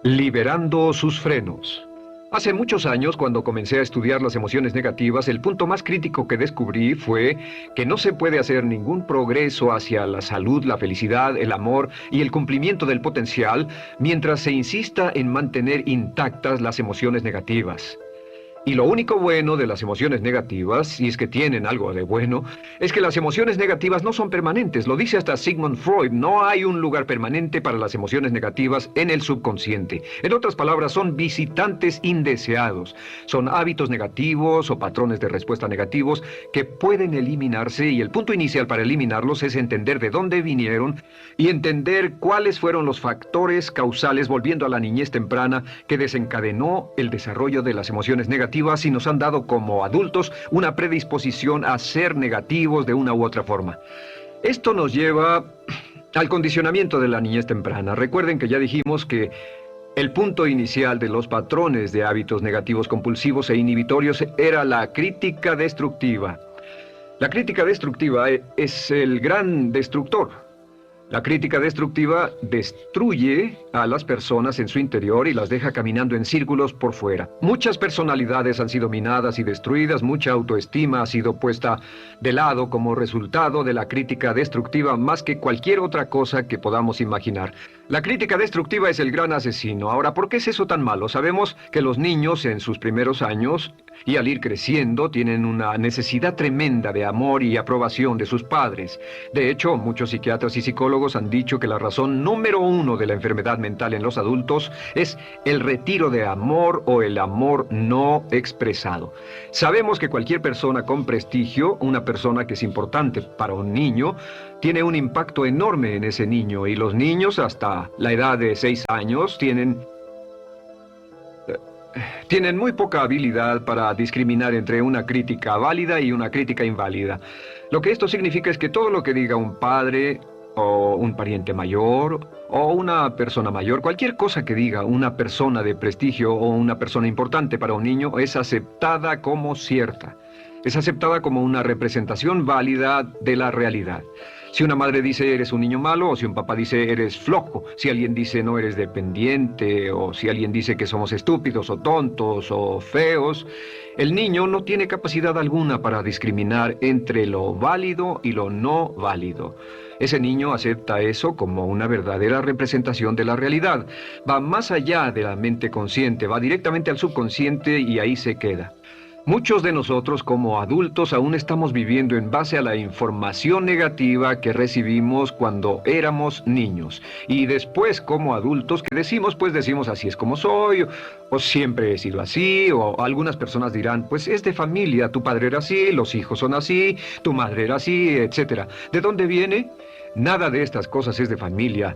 Liberando sus frenos. Hace muchos años, cuando comencé a estudiar las emociones negativas, el punto más crítico que descubrí fue que no se puede hacer ningún progreso hacia la salud, la felicidad, el amor y el cumplimiento del potencial mientras se insista en mantener intactas las emociones negativas. Y lo único bueno de las emociones negativas, si es que tienen algo de bueno, es que las emociones negativas no son permanentes. Lo dice hasta Sigmund Freud, no hay un lugar permanente para las emociones negativas en el subconsciente. En otras palabras, son visitantes indeseados. Son hábitos negativos o patrones de respuesta negativos que pueden eliminarse, y el punto inicial para eliminarlos es entender de dónde vinieron y entender cuáles fueron los factores causales, volviendo a la niñez temprana, que desencadenó el desarrollo de las emociones negativas y nos han dado como adultos una predisposición a ser negativos de una u otra forma. Esto nos lleva al condicionamiento de la niñez temprana. Recuerden que ya dijimos que el punto inicial de los patrones de hábitos negativos compulsivos e inhibitorios era la crítica destructiva. La crítica destructiva es el gran destructor. La crítica destructiva destruye a las personas en su interior y las deja caminando en círculos por fuera. Muchas personalidades han sido minadas y destruidas, mucha autoestima ha sido puesta de lado como resultado de la crítica destructiva más que cualquier otra cosa que podamos imaginar. La crítica destructiva es el gran asesino. Ahora, ¿por qué es eso tan malo? Sabemos que los niños en sus primeros años y al ir creciendo tienen una necesidad tremenda de amor y aprobación de sus padres. De hecho, muchos psiquiatras y psicólogos han dicho que la razón número uno de la enfermedad mental en los adultos es el retiro de amor o el amor no expresado. Sabemos que cualquier persona con prestigio, una persona que es importante para un niño, tiene un impacto enorme en ese niño, y los niños hasta la edad de 6 años tienen muy poca habilidad para discriminar entre una crítica válida y una crítica inválida. Lo que esto significa es que todo lo que diga un padre o un pariente mayor o una persona mayor, cualquier cosa que diga una persona de prestigio o una persona importante para un niño es aceptada como cierta. Es aceptada como una representación válida de la realidad. Si una madre dice eres un niño malo, o si un papá dice eres flojo, si alguien dice no eres dependiente, o si alguien dice que somos estúpidos o tontos o feos, el niño no tiene capacidad alguna para discriminar entre lo válido y lo no válido. Ese niño acepta eso como una verdadera representación de la realidad. Va más allá de la mente consciente, va directamente al subconsciente y ahí se queda. Muchos de nosotros como adultos aún estamos viviendo en base a la información negativa que recibimos cuando éramos niños. Y después como adultos que decimos, pues decimos así es como soy, o siempre he sido así, o algunas personas dirán, pues es de familia, tu padre era así, los hijos son así, tu madre era así, etc. ¿De dónde viene? Nada de estas cosas es de familia.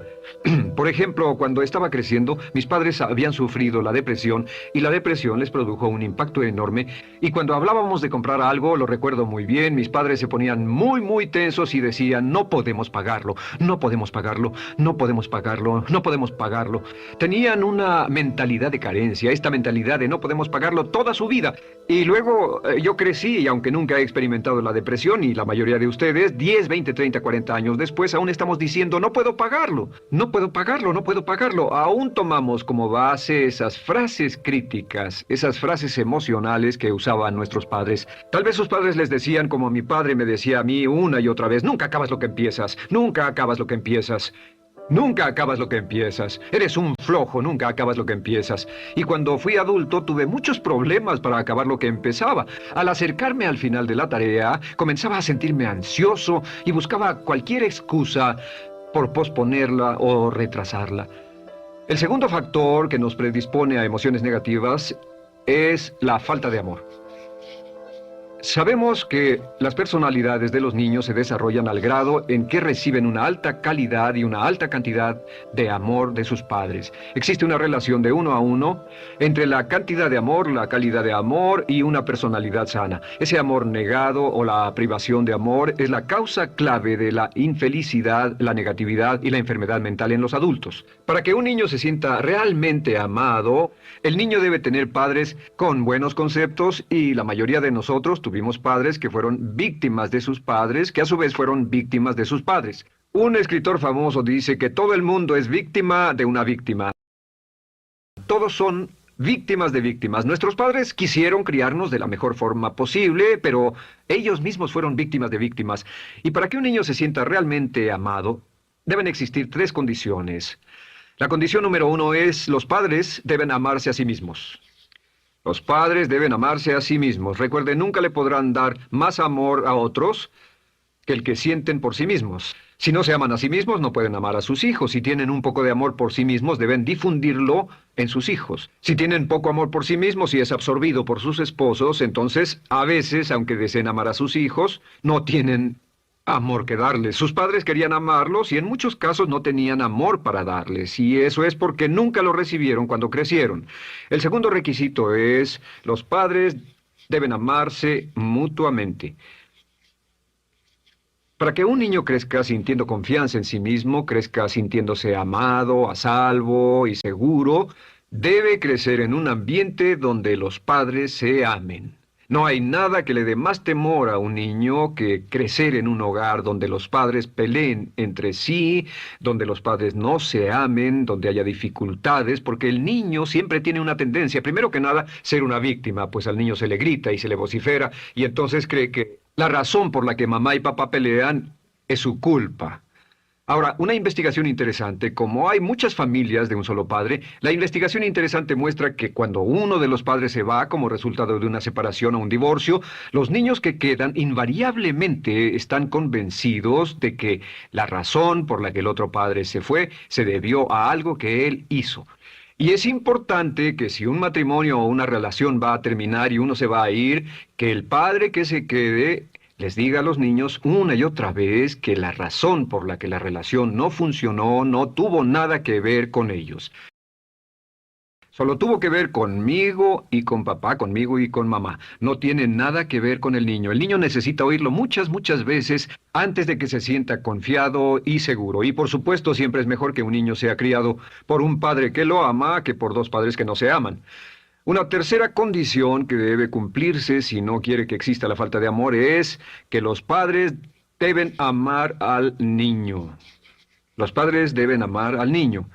Por ejemplo, cuando estaba creciendo, mis padres habían sufrido la depresión y la depresión les produjo un impacto enorme. Y cuando hablábamos de comprar algo, lo recuerdo muy bien, mis padres se ponían muy tensos y decían, no podemos pagarlo, no podemos pagarlo, no podemos pagarlo, no podemos pagarlo. Tenían una mentalidad de carencia, esta mentalidad de no podemos pagarlo toda su vida. Y luego yo crecí, y aunque nunca he experimentado la depresión, y la mayoría de ustedes, 10, 20, 30, 40 años después, aún estamos diciendo, no puedo pagarlo, no puedo pagarlo, no puedo pagarlo. Aún tomamos como base esas frases críticas, esas frases emocionales que usaban nuestros padres. Tal vez sus padres les decían como mi padre me decía a mí una y otra vez, nunca acabas lo que empiezas, nunca acabas lo que empiezas. Nunca acabas lo que empiezas. Eres un flojo, nunca acabas lo que empiezas. Y cuando fui adulto tuve muchos problemas para acabar lo que empezaba. Al acercarme al final de la tarea, comenzaba a sentirme ansioso y buscaba cualquier excusa por posponerla o retrasarla. El segundo factor que nos predispone a emociones negativas es la falta de amor. Sabemos que las personalidades de los niños se desarrollan al grado en que reciben una alta calidad y una alta cantidad de amor de sus padres. Existe una relación de 1 a 1 entre la cantidad de amor, la calidad de amor y una personalidad sana. Ese amor negado o la privación de amor es la causa clave de la infelicidad, la negatividad y la enfermedad mental en los adultos. Para que un niño se sienta realmente amado, el niño debe tener padres con buenos conceptos, y la mayoría de nosotros tuvimos padres que fueron víctimas de sus padres, que a su vez fueron víctimas de sus padres. Un escritor famoso dice que todo el mundo es víctima de una víctima. Todos son víctimas de víctimas. Nuestros padres quisieron criarnos de la mejor forma posible, pero ellos mismos fueron víctimas de víctimas. Y para que un niño se sienta realmente amado, deben existir tres condiciones. La condición número uno es: los padres deben amarse a sí mismos. Los padres deben amarse a sí mismos. Recuerden, nunca le podrán dar más amor a otros que el que sienten por sí mismos. Si no se aman a sí mismos, no pueden amar a sus hijos. Si tienen un poco de amor por sí mismos, deben difundirlo en sus hijos. Si tienen poco amor por sí mismos y es absorbido por sus esposos, entonces, a veces, aunque deseen amar a sus hijos, no tienen amor que darles. Sus padres querían amarlos y en muchos casos no tenían amor para darles. Y eso es porque nunca lo recibieron cuando crecieron. El segundo requisito es: los padres deben amarse mutuamente. Para que un niño crezca sintiendo confianza en sí mismo, crezca sintiéndose amado, a salvo y seguro, debe crecer en un ambiente donde los padres se amen. No hay nada que le dé más temor a un niño que crecer en un hogar donde los padres peleen entre sí, donde los padres no se amen, donde haya dificultades, porque el niño siempre tiene una tendencia, primero que nada, ser una víctima, pues al niño se le grita y se le vocifera, y entonces cree que la razón por la que mamá y papá pelean es su culpa. Ahora, una investigación interesante: como hay muchas familias de un solo padre, la investigación interesante muestra que cuando uno de los padres se va como resultado de una separación o un divorcio, los niños que quedan invariablemente están convencidos de que la razón por la que el otro padre se fue se debió a algo que él hizo. Y es importante que si un matrimonio o una relación va a terminar y uno se va a ir, que el padre que se quede les diga a los niños una y otra vez que la razón por la que la relación no funcionó no tuvo nada que ver con ellos. Solo tuvo que ver conmigo y con papá, conmigo y con mamá. No tiene nada que ver con el niño. El niño necesita oírlo muchas, muchas veces antes de que se sienta confiado y seguro. Y por supuesto, siempre es mejor que un niño sea criado por un padre que lo ama que por dos padres que no se aman. Una tercera condición que debe cumplirse si no quiere que exista la falta de amor es que los padres deben amar al niño. Los padres deben amar al niño.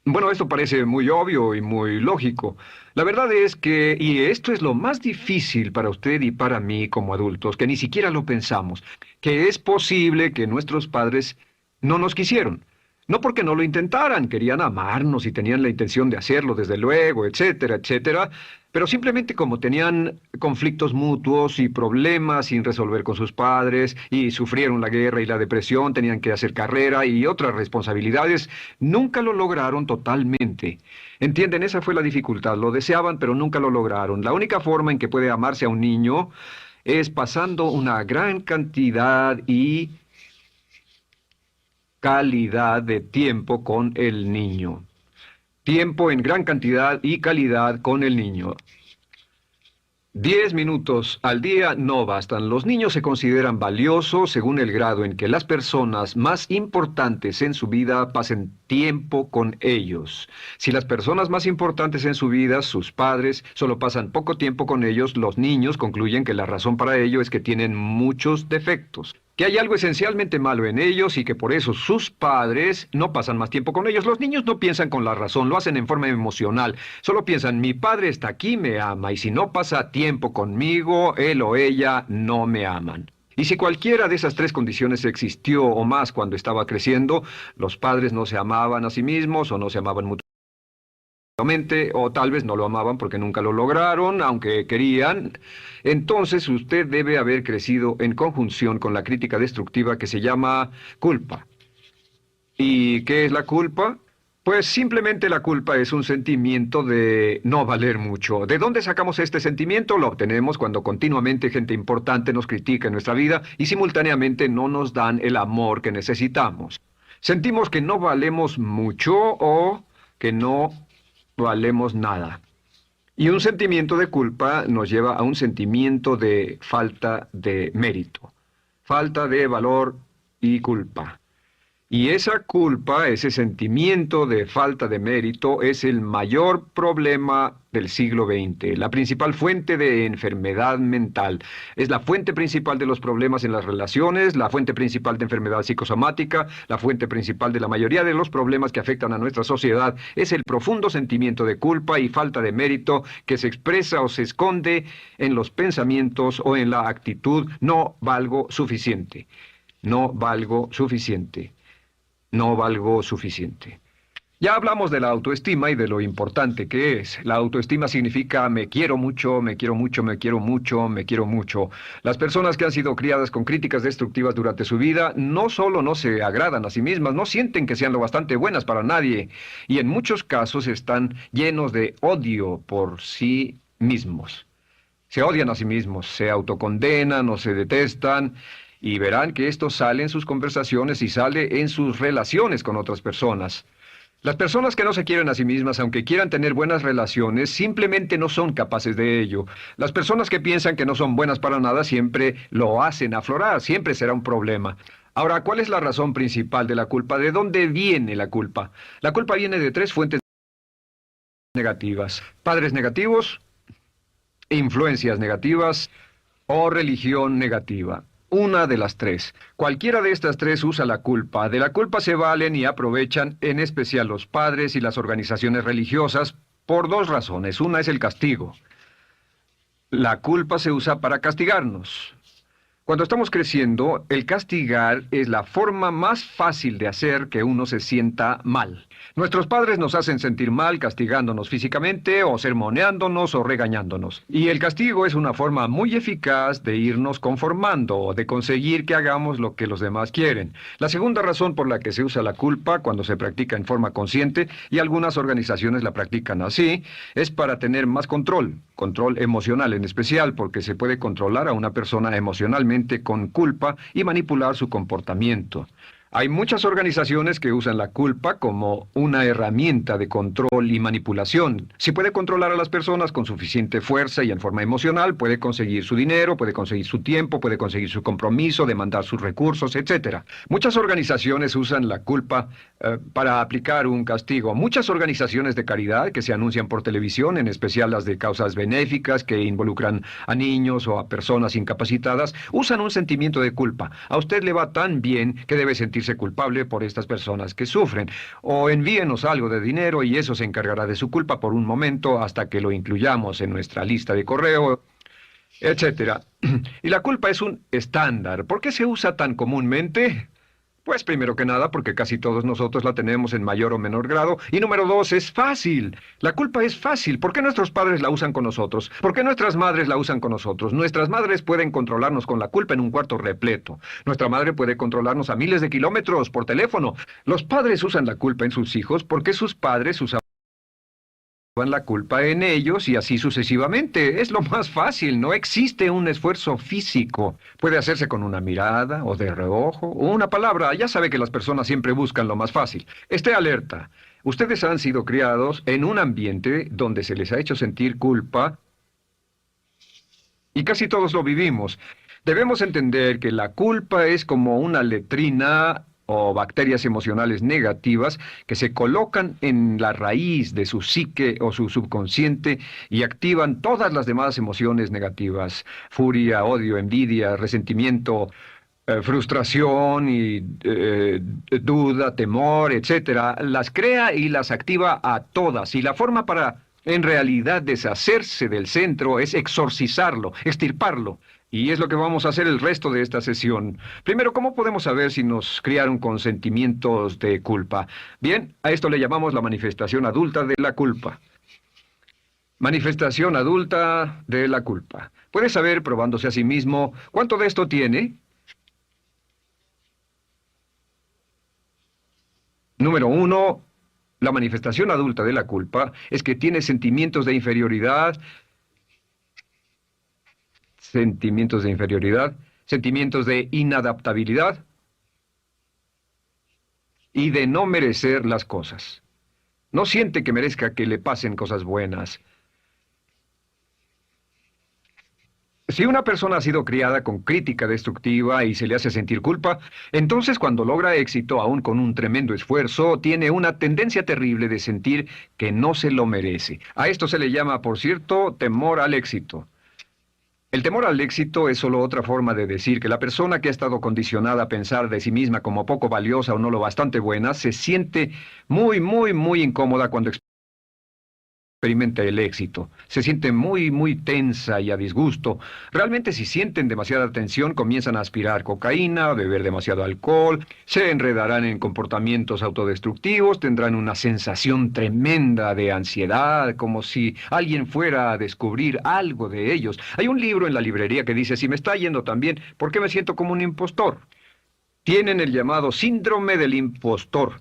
Bueno, esto parece muy obvio y muy lógico. La verdad es que, y esto es lo más difícil para usted y para mí como adultos, que ni siquiera lo pensamos, que es posible que nuestros padres no nos quisieron. No porque no lo intentaran, querían amarnos y tenían la intención de hacerlo, desde luego, etcétera, etcétera, pero simplemente como tenían conflictos mutuos y problemas sin resolver con sus padres, y sufrieron la guerra y la depresión, tenían que hacer carrera y otras responsabilidades, nunca lo lograron totalmente. ¿Entienden? Esa fue la dificultad. Lo deseaban, pero nunca lo lograron. La única forma en que puede amarse a un niño es pasando una gran cantidad y calidad de tiempo con el niño. Tiempo en gran cantidad y calidad con el niño. 10 minutos al día no bastan. Los niños se consideran valiosos según el grado en que las personas más importantes en su vida pasen tiempo con ellos. Si las personas más importantes en su vida, sus padres, solo pasan poco tiempo con ellos, los niños concluyen que la razón para ello es que tienen muchos defectos, que hay algo esencialmente malo en ellos y que por eso sus padres no pasan más tiempo con ellos. Los niños no piensan con la razón, lo hacen en forma emocional. Solo piensan: mi padre está aquí, me ama, y si no pasa tiempo conmigo, él o ella no me aman. Y si cualquiera de esas tres condiciones existió o más cuando estaba creciendo, los padres no se amaban a sí mismos o no se amaban mutuamente, o tal vez no lo amaban porque nunca lo lograron, aunque querían. Entonces usted debe haber crecido en conjunción con la crítica destructiva que se llama culpa. ¿Y qué es la culpa? Pues simplemente la culpa es un sentimiento de no valer mucho. ¿De dónde sacamos este sentimiento? Lo obtenemos cuando continuamente gente importante nos critica en nuestra vida y simultáneamente no nos dan el amor que necesitamos. Sentimos que no valemos mucho o que no valemos nada. Y un sentimiento de culpa nos lleva a un sentimiento de falta de mérito, falta de valor y culpa. Y esa culpa, ese sentimiento de falta de mérito, es el mayor problema del siglo XX, la principal fuente de enfermedad mental. Es la fuente principal de los problemas en las relaciones, la fuente principal de enfermedad psicosomática, la fuente principal de la mayoría de los problemas que afectan a nuestra sociedad. Es el profundo sentimiento de culpa y falta de mérito que se expresa o se esconde en los pensamientos o en la actitud: no valgo suficiente, no valgo suficiente. No valgo suficiente. Ya hablamos de la autoestima y de lo importante que es. La autoestima significa me quiero mucho, me quiero mucho, me quiero mucho, me quiero mucho. Las personas que han sido criadas con críticas destructivas durante su vida no solo no se agradan a sí mismas, no sienten que sean lo bastante buenas para nadie, y en muchos casos están llenos de odio por sí mismos. Se odian a sí mismos, se autocondenan o se detestan. Y verán que esto sale en sus conversaciones y sale en sus relaciones con otras personas. Las personas que no se quieren a sí mismas, aunque quieran tener buenas relaciones, simplemente no son capaces de ello. Las personas que piensan que no son buenas para nada siempre lo hacen aflorar, siempre será un problema. Ahora, ¿cuál es la razón principal de la culpa? ¿De dónde viene la culpa? La culpa viene de tres fuentes negativas: padres negativos, influencias negativas o religión negativa. Una de las tres. Cualquiera de estas tres usa la culpa. De la culpa se valen y aprovechan, en especial los padres y las organizaciones religiosas, por dos razones. Una es el castigo. La culpa se usa para castigarnos. Cuando estamos creciendo, el castigar es la forma más fácil de hacer que uno se sienta mal. Nuestros padres nos hacen sentir mal castigándonos físicamente o sermoneándonos o regañándonos. Y el castigo es una forma muy eficaz de irnos conformando o de conseguir que hagamos lo que los demás quieren. La segunda razón por la que se usa la culpa cuando se practica en forma consciente, y algunas organizaciones la practican así, es para tener más control emocional en especial, porque se puede controlar a una persona emocionalmente con culpa y manipular su comportamiento. Hay muchas organizaciones que usan la culpa como una herramienta de control y manipulación. Si puede controlar a las personas con suficiente fuerza y en forma emocional, puede conseguir su dinero, puede conseguir su tiempo, puede conseguir su compromiso, demandar sus recursos, etc. Muchas organizaciones usan la culpa para aplicar un castigo. Muchas organizaciones de caridad que se anuncian por televisión, en especial las de causas benéficas que involucran a niños o a personas incapacitadas, usan un sentimiento de culpa. A usted le va tan bien que debe sentirse culpable por estas personas que sufren. O envíenos algo de dinero y eso se encargará de su culpa por un momento hasta que lo incluyamos en nuestra lista de correo, etcétera. Y la culpa es un estándar. ¿Por qué se usa tan comúnmente? Pues primero que nada porque casi todos nosotros la tenemos en mayor o menor grado. Y número dos, es fácil. La culpa es fácil. ¿Por qué nuestros padres la usan con nosotros? ¿Por qué nuestras madres la usan con nosotros? Nuestras madres pueden controlarnos con la culpa en un cuarto repleto. Nuestra madre puede controlarnos a miles de kilómetros por teléfono. Los padres usan la culpa en sus hijos porque sus padres usaban la culpa en ellos y así sucesivamente. Es lo más fácil, no existe un esfuerzo físico. Puede hacerse con una mirada o de reojo o una palabra. Ya sabe que las personas siempre buscan lo más fácil. Esté alerta. Ustedes han sido criados en un ambiente donde se les ha hecho sentir culpa y casi todos lo vivimos. Debemos entender que la culpa es como una letrina o bacterias emocionales negativas que se colocan en la raíz de su psique o su subconsciente y activan todas las demás emociones negativas: furia, odio, envidia, resentimiento, frustración y duda, temor, etcétera. Las crea y las activa a todas, y la forma para en realidad deshacerse del centro es exorcizarlo, extirparlo. Y es lo que vamos a hacer el resto de esta sesión. Primero, ¿cómo podemos saber si nos criaron con sentimientos de culpa? Bien, a esto le llamamos la manifestación adulta de la culpa. Manifestación adulta de la culpa. ¿Puede saber, probándose a sí mismo, cuánto de esto tiene? Número uno, la manifestación adulta de la culpa es que tiene sentimientos de inferioridad, sentimientos de inadaptabilidad y de no merecer las cosas. No siente que merezca que le pasen cosas buenas. Si una persona ha sido criada con crítica destructiva y se le hace sentir culpa, entonces cuando logra éxito, aún con un tremendo esfuerzo, tiene una tendencia terrible de sentir que no se lo merece. A esto se le llama, por cierto, temor al éxito. El temor al éxito es solo otra forma de decir que la persona que ha estado condicionada a pensar de sí misma como poco valiosa o no lo bastante buena, se siente muy incómoda cuando experimenta el éxito. Se siente muy tensa y a disgusto. Realmente si sienten demasiada tensión comienzan a aspirar cocaína, a beber demasiado alcohol, se enredarán en comportamientos autodestructivos, tendrán una sensación tremenda de ansiedad, como si alguien fuera a descubrir algo de ellos. Hay un libro en la librería que dice, si me está yendo tan bien, ¿por qué me siento como un impostor? Tienen el llamado síndrome del impostor.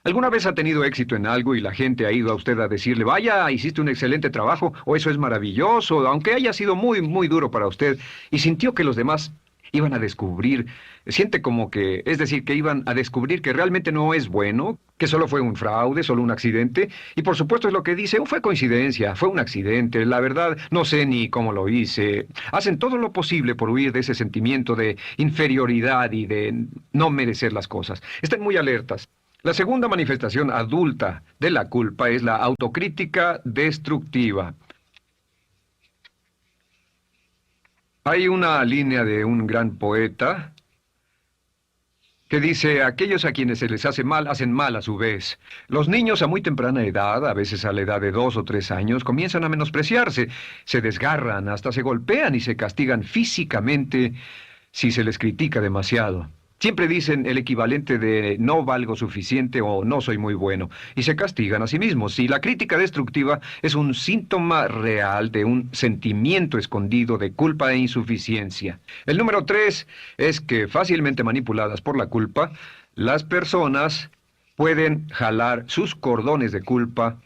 ¿Alguna vez ha tenido éxito en algo y la gente ha ido a usted a decirle, vaya, hiciste un excelente trabajo, o eso es maravilloso, aunque haya sido muy duro para usted, y sintió que los demás iban a descubrir, siente como que, es decir, que iban a descubrir que realmente no es bueno, que solo fue un fraude, solo un accidente, y por supuesto es lo que dice, fue coincidencia, fue un accidente, la verdad, no sé ni cómo lo hice. Hacen todo lo posible por huir de ese sentimiento de inferioridad y de no merecer las cosas. Estén muy alertas. La segunda manifestación adulta de la culpa es la autocrítica destructiva. Hay una línea de un gran poeta que dice, aquellos a quienes se les hace mal, hacen mal a su vez. Los niños a muy temprana edad, a veces a la edad de 2 o 3 años, comienzan a menospreciarse, se desgarran, hasta se golpean y se castigan físicamente si se les critica demasiado. Siempre dicen el equivalente de no valgo suficiente o no soy muy bueno, y se castigan a sí mismos. Y la crítica destructiva es un síntoma real de un sentimiento escondido de culpa e insuficiencia. El número 3 es que fácilmente manipuladas por la culpa, las personas pueden jalar sus cordones de culpa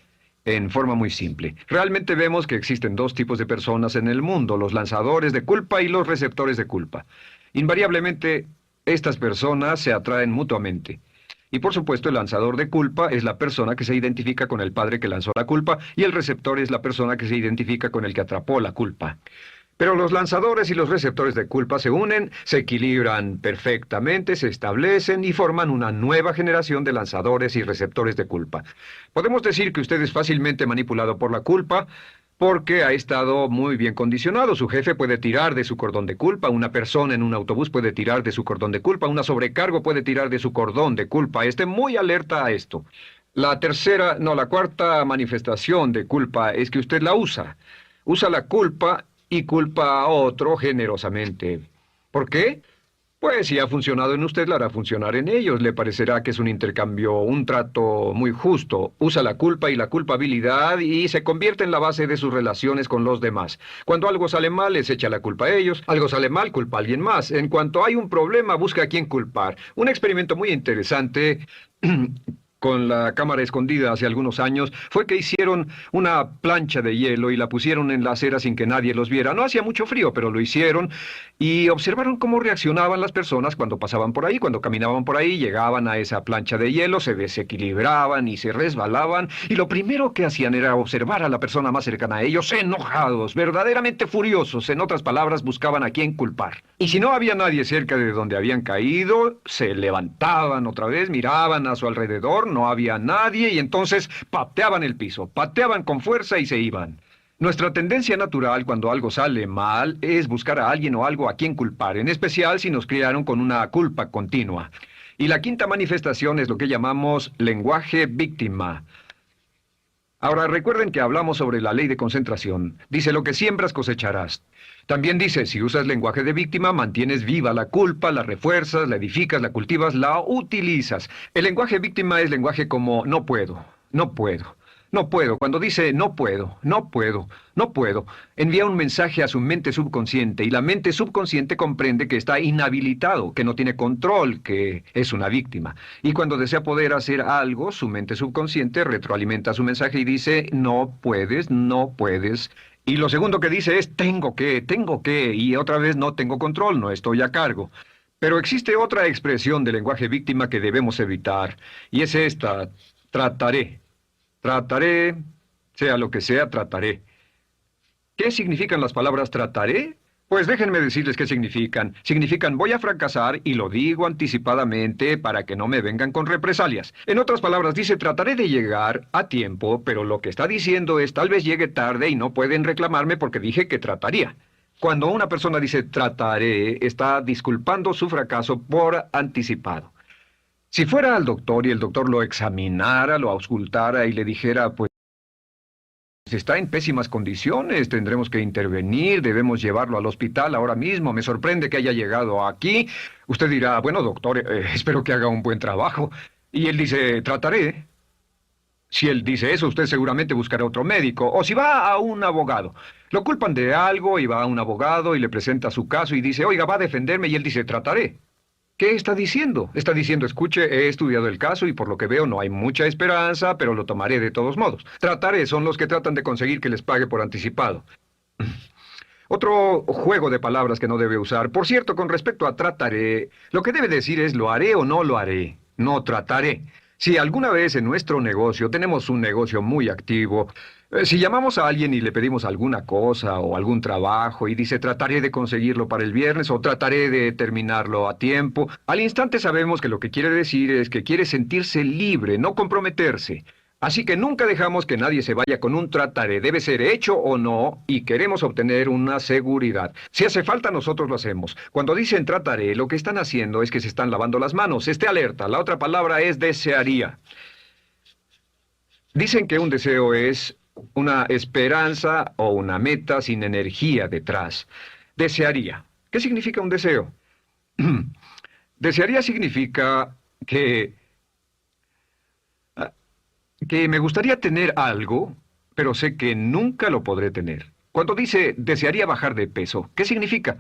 en forma muy simple. Realmente vemos que existen dos tipos de personas en el mundo, los lanzadores de culpa y los receptores de culpa. Invariablemente, estas personas se atraen mutuamente. Y por supuesto el lanzador de culpa es la persona que se identifica con el padre que lanzó la culpa y el receptor es la persona que se identifica con el que atrapó la culpa. Pero los lanzadores y los receptores de culpa se unen, se equilibran perfectamente, se establecen y forman una nueva generación de lanzadores y receptores de culpa. Podemos decir que usted es fácilmente manipulado por la culpa, porque ha estado muy bien condicionado. Su jefe puede tirar de su cordón de culpa, una persona en un autobús puede tirar de su cordón de culpa, una sobrecargo puede tirar de su cordón de culpa. Esté muy alerta a esto. La cuarta manifestación de culpa es que usted la usa. Usa la culpa y culpa a otro generosamente. ¿Por qué? Pues si ha funcionado en usted, la hará funcionar en ellos. Le parecerá que es un intercambio, un trato muy justo. Usa la culpa y la culpabilidad y se convierte en la base de sus relaciones con los demás. Cuando algo sale mal, les echa la culpa a ellos. Algo sale mal, culpa a alguien más. En cuanto hay un problema, busca a quién culpar. Un experimento muy interesante con la cámara escondida hace algunos años, fue que hicieron una plancha de hielo y la pusieron en la acera sin que nadie los viera. No hacía mucho frío, pero lo hicieron y observaron cómo reaccionaban las personas cuando pasaban por ahí, cuando caminaban por ahí, llegaban a esa plancha de hielo, se desequilibraban y se resbalaban, y lo primero que hacían era observar a la persona más cercana a ellos, enojados, verdaderamente furiosos, en otras palabras, buscaban a quién culpar. Y si no había nadie cerca de donde habían caído, se levantaban otra vez, miraban a su alrededor, no había nadie y entonces pateaban el piso, pateaban con fuerza y se iban. Nuestra tendencia natural cuando algo sale mal es buscar a alguien o algo a quien culpar, en especial si nos criaron con una culpa continua. Y la quinta manifestación es lo que llamamos lenguaje víctima. Ahora recuerden que hablamos sobre la ley de concentración. Dice lo que siembras cosecharás. También dice, si usas lenguaje de víctima, mantienes viva la culpa, la refuerzas, la edificas, la cultivas, la utilizas. El lenguaje víctima es lenguaje como no puedo, no puedo, no puedo. Cuando dice no puedo, no puedo, no puedo, envía un mensaje a su mente subconsciente y la mente subconsciente comprende que está inhabilitado, que no tiene control, que es una víctima. Y cuando desea poder hacer algo, su mente subconsciente retroalimenta su mensaje y dice no puedes, no puedes. Y lo segundo que dice es tengo que, y otra vez no tengo control, no estoy a cargo. Pero existe otra expresión del lenguaje víctima que debemos evitar, y es esta, trataré. Trataré, sea lo que sea, trataré. ¿Qué significan las palabras trataré? Pues déjenme decirles qué significan. Significan voy a fracasar y lo digo anticipadamente para que no me vengan con represalias. En otras palabras, dice trataré de llegar a tiempo, pero lo que está diciendo es tal vez llegue tarde y no pueden reclamarme porque dije que trataría. Cuando una persona dice trataré, está disculpando su fracaso por anticipado. Si fuera al doctor y el doctor lo examinara, lo auscultara y le dijera, pues está en pésimas condiciones, tendremos que intervenir, debemos llevarlo al hospital ahora mismo, me sorprende que haya llegado aquí. Usted dirá, bueno, doctor, espero que haga un buen trabajo. Y él dice, trataré. Si él dice eso, usted seguramente buscará otro médico. O si va a un abogado. Lo culpan de algo y va a un abogado y le presenta su caso y dice, oiga, va a defenderme, y él dice, trataré. ¿Qué está diciendo? Está diciendo, escuche, he estudiado el caso y por lo que veo no hay mucha esperanza, pero lo tomaré de todos modos. Trataré son los que tratan de conseguir que les pague por anticipado. Otro juego de palabras que no debe usar. Por cierto, con respecto a trataré, lo que debe decir es lo haré o no lo haré. No trataré. Si alguna vez en nuestro negocio tenemos un negocio muy activo, si llamamos a alguien y le pedimos alguna cosa o algún trabajo y dice trataré de conseguirlo para el viernes o trataré de terminarlo a tiempo, al instante sabemos que lo que quiere decir es que quiere sentirse libre, no comprometerse. Así que nunca dejamos que nadie se vaya con un trataré, debe ser hecho o no, y queremos obtener una seguridad. Si hace falta, nosotros lo hacemos. Cuando dicen trataré, lo que están haciendo es que se están lavando las manos. Esté alerta, la otra palabra es desearía. Dicen que un deseo es una esperanza o una meta sin energía detrás. Desearía. ¿Qué significa un deseo? Desearía significa que me gustaría tener algo, pero sé que nunca lo podré tener. Cuando dice desearía bajar de peso, ¿qué significa?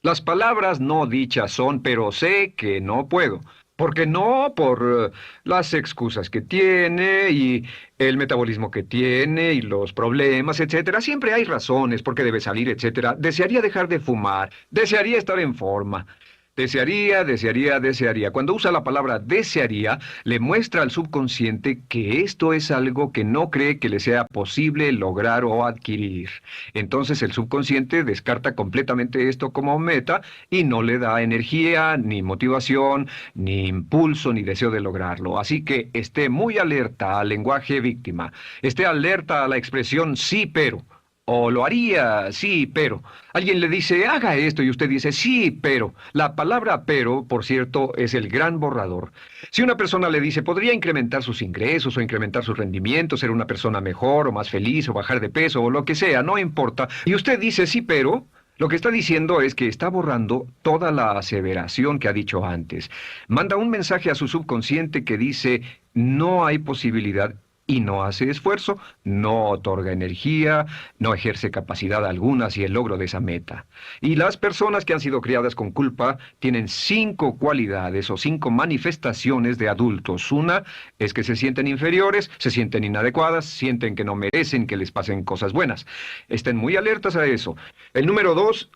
Las palabras no dichas son, pero sé que no puedo. Porque no, por las excusas que tiene y el metabolismo que tiene y los problemas, etcétera. Siempre hay razones por qué debe salir, etcétera. Desearía dejar de fumar, desearía estar en forma. Desearía, desearía, desearía. Cuando usa la palabra desearía, le muestra al subconsciente que esto es algo que no cree que le sea posible lograr o adquirir. Entonces el subconsciente descarta completamente esto como meta y no le da energía, ni motivación, ni impulso, ni deseo de lograrlo. Así que esté muy alerta al lenguaje víctima. Esté alerta a la expresión sí, pero. O lo haría, sí, pero. Alguien le dice, haga esto, y usted dice, sí, pero. La palabra pero, por cierto, es el gran borrador. Si una persona le dice, podría incrementar sus ingresos o incrementar su rendimiento, ser una persona mejor o más feliz o bajar de peso o lo que sea, no importa. Y usted dice, sí, pero. Lo que está diciendo es que está borrando toda la aseveración que ha dicho antes. Manda un mensaje a su subconsciente que dice, no hay posibilidad. Y no hace esfuerzo, no otorga energía, no ejerce capacidad alguna hacia el logro de esa meta. Y las personas que han sido criadas con culpa tienen 5 cualidades o 5 manifestaciones de adultos. Una es que se sienten inferiores, se sienten inadecuadas, sienten que no merecen que les pasen cosas buenas. Estén muy alertas a eso. El número 2,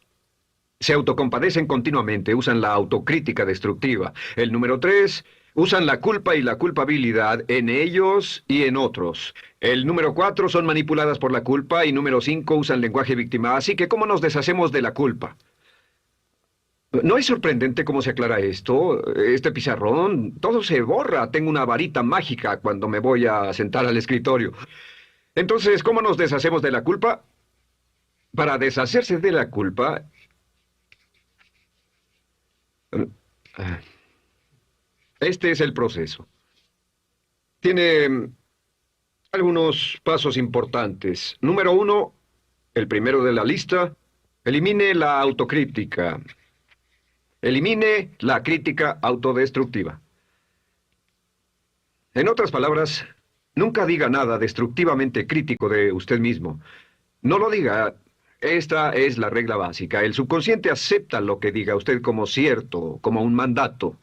se autocompadecen continuamente, usan la autocrítica destructiva. El número 3, usan la culpa y la culpabilidad en ellos y en otros. El número 4, son manipuladas por la culpa. Y número 5, usan lenguaje víctima. Así que, ¿cómo nos deshacemos de la culpa? ¿No es sorprendente cómo se aclara esto? Este pizarrón, todo se borra. Tengo una varita mágica cuando me voy a sentar al escritorio. Entonces, ¿cómo nos deshacemos de la culpa? Para deshacerse de la culpa... Este es el proceso. Tiene algunos pasos importantes. Número 1, el primero de la lista, elimine la autocrítica. Elimine la crítica autodestructiva. En otras palabras, nunca diga nada destructivamente crítico de usted mismo. No lo diga. Esta es la regla básica. El subconsciente acepta lo que diga usted como cierto, como un mandato.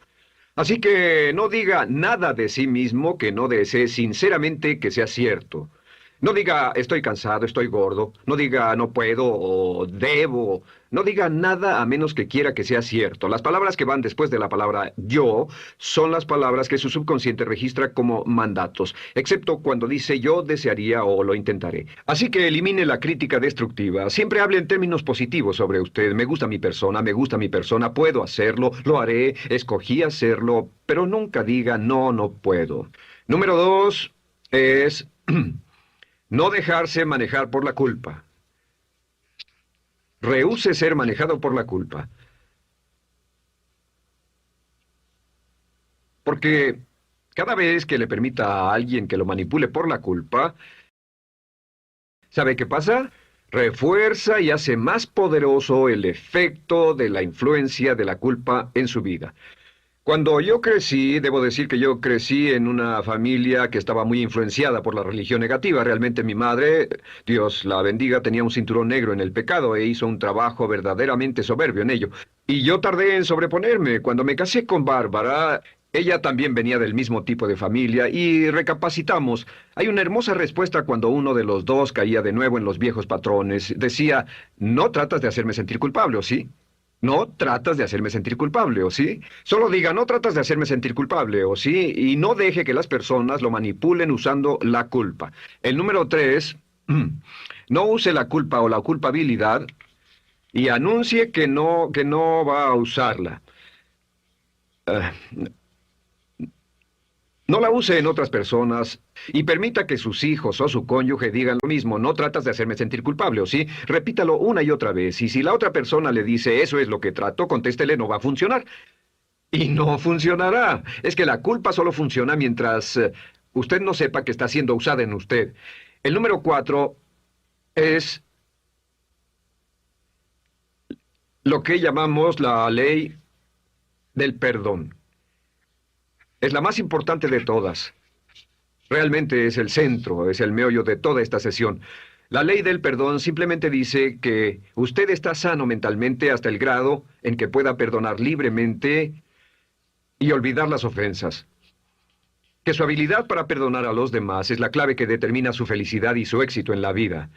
Así que no diga nada de sí mismo que no desee sinceramente que sea cierto. No diga estoy cansado, estoy gordo. No diga no puedo o debo. No diga nada a menos que quiera que sea cierto. Las palabras que van después de la palabra yo son las palabras que su subconsciente registra como mandatos, excepto cuando dice yo desearía o lo intentaré. Así que elimine la crítica destructiva. Siempre hable en términos positivos sobre usted. Me gusta mi persona, puedo hacerlo, lo haré, escogí hacerlo, pero nunca diga no, no puedo. Número 2 es no dejarse manejar por la culpa. Rehúse ser manejado por la culpa. Porque cada vez que le permita a alguien que lo manipule por la culpa, ¿sabe qué pasa? Refuerza y hace más poderoso el efecto de la influencia de la culpa en su vida. Cuando yo crecí, debo decir que yo crecí en una familia que estaba muy influenciada por la religión negativa. Realmente mi madre, Dios la bendiga, tenía un cinturón negro en el pecado e hizo un trabajo verdaderamente soberbio en ello. Y yo tardé en sobreponerme. Cuando me casé con Bárbara, ella también venía del mismo tipo de familia y recapacitamos. Hay una hermosa respuesta cuando uno de los dos caía de nuevo en los viejos patrones. Decía, no tratas de hacerme sentir culpable, ¿o sí? No tratas de hacerme sentir culpable, ¿o sí? Solo diga, no tratas de hacerme sentir culpable, ¿o sí? Y no deje que las personas lo manipulen usando la culpa. El número 3, no use la culpa o la culpabilidad y anuncie que no va a usarla. Ah, no la use en otras personas y permita que sus hijos o su cónyuge digan lo mismo. No tratas de hacerme sentir culpable, ¿o sí? Repítalo una y otra vez. Y si la otra persona le dice eso es lo que trato, contéstele no va a funcionar. Y no funcionará. Es que la culpa solo funciona mientras usted no sepa que está siendo usada en usted. El número 4 es lo que llamamos la ley del perdón. Es la más importante de todas. Realmente es el centro, es el meollo de toda esta sesión. La ley del perdón simplemente dice que usted está sano mentalmente hasta el grado en que pueda perdonar libremente y olvidar las ofensas. Que su habilidad para perdonar a los demás es la clave que determina su felicidad y su éxito en la vida.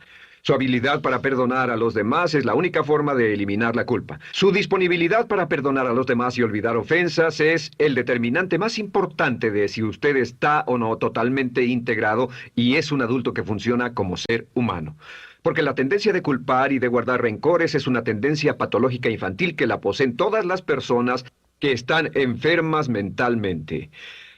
Su habilidad para perdonar a los demás es la única forma de eliminar la culpa. Su disponibilidad para perdonar a los demás y olvidar ofensas es el determinante más importante de si usted está o no totalmente integrado y es un adulto que funciona como ser humano. Porque la tendencia de culpar y de guardar rencores es una tendencia patológica infantil que la poseen todas las personas que están enfermas mentalmente.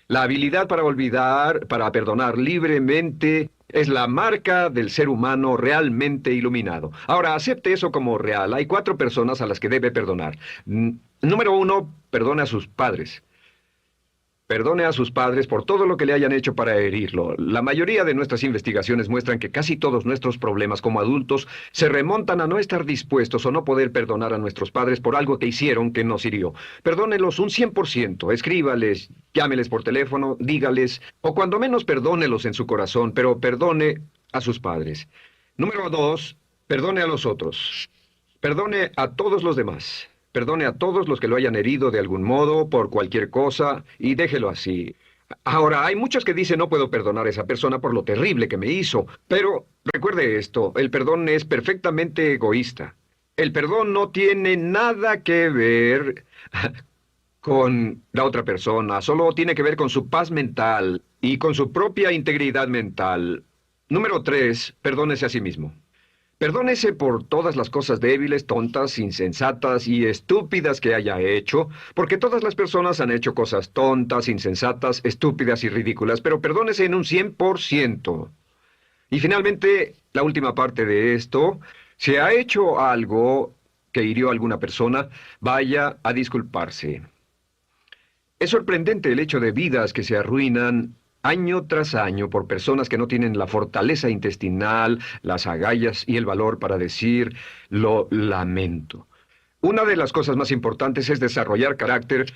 La habilidad para olvidar, para perdonar libremente, es la marca del ser humano realmente iluminado. Ahora, acepte eso como real. Hay 4 personas a las que debe perdonar. Número 1, perdone a sus padres. Perdone a sus padres por todo lo que le hayan hecho para herirlo. La mayoría de nuestras investigaciones muestran que casi todos nuestros problemas como adultos se remontan a no estar dispuestos o no poder perdonar a nuestros padres por algo que hicieron que nos hirió. Perdónelos un 100%, escríbales, llámeles por teléfono, dígales, o cuando menos perdónelos en su corazón, pero perdone a sus padres. Número 2, perdone a los otros. Perdone a todos los demás. Perdone a todos los que lo hayan herido de algún modo, por cualquier cosa, y déjelo así. Ahora, hay muchos que dicen no puedo perdonar a esa persona por lo terrible que me hizo, pero recuerde esto, el perdón es perfectamente egoísta. El perdón no tiene nada que ver con la otra persona, solo tiene que ver con su paz mental y con su propia integridad mental. Número 3, perdónese a sí mismo. Perdónese por todas las cosas débiles, tontas, insensatas y estúpidas que haya hecho, porque todas las personas han hecho cosas tontas, insensatas, estúpidas y ridículas, pero perdónese en un 100%. Y finalmente, la última parte de esto, si ha hecho algo que hirió a alguna persona, vaya a disculparse. Es sorprendente el hecho de vidas que se arruinan año tras año por personas que no tienen la fortaleza intestinal, las agallas y el valor para decir lo lamento. Una de las cosas más importantes es desarrollar carácter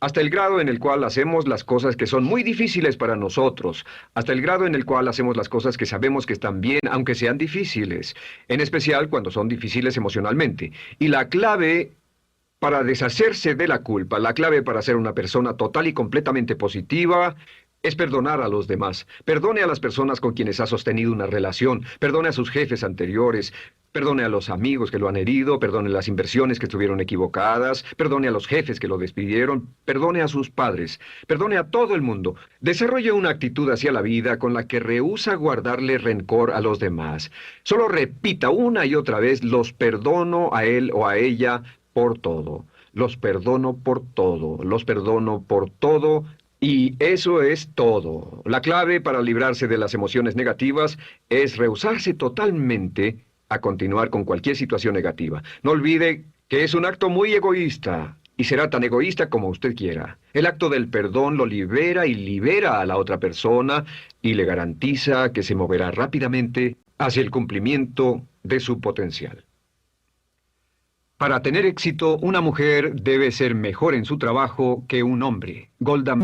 hasta el grado en el cual hacemos las cosas que son muy difíciles para nosotros, hasta el grado en el cual hacemos las cosas que sabemos que están bien, aunque sean difíciles, en especial cuando son difíciles emocionalmente. Y la clave para deshacerse de la culpa, la clave para ser una persona total y completamente positiva, es perdonar a los demás. Perdone a las personas con quienes ha sostenido una relación. Perdone a sus jefes anteriores. Perdone a los amigos que lo han herido. Perdone las inversiones que estuvieron equivocadas. Perdone a los jefes que lo despidieron. Perdone a sus padres. Perdone a todo el mundo. Desarrolle una actitud hacia la vida con la que rehúsa guardarle rencor a los demás. Solo repita una y otra vez: los perdono a él o a ella por todo. Los perdono por todo. Los perdono por todo. Y eso es todo. La clave para librarse de las emociones negativas es rehusarse totalmente a continuar con cualquier situación negativa. No olvide que es un acto muy egoísta y será tan egoísta como usted quiera. El acto del perdón lo libera y libera a la otra persona y le garantiza que se moverá rápidamente hacia el cumplimiento de su potencial. Para tener éxito, una mujer debe ser mejor en su trabajo que un hombre. Golda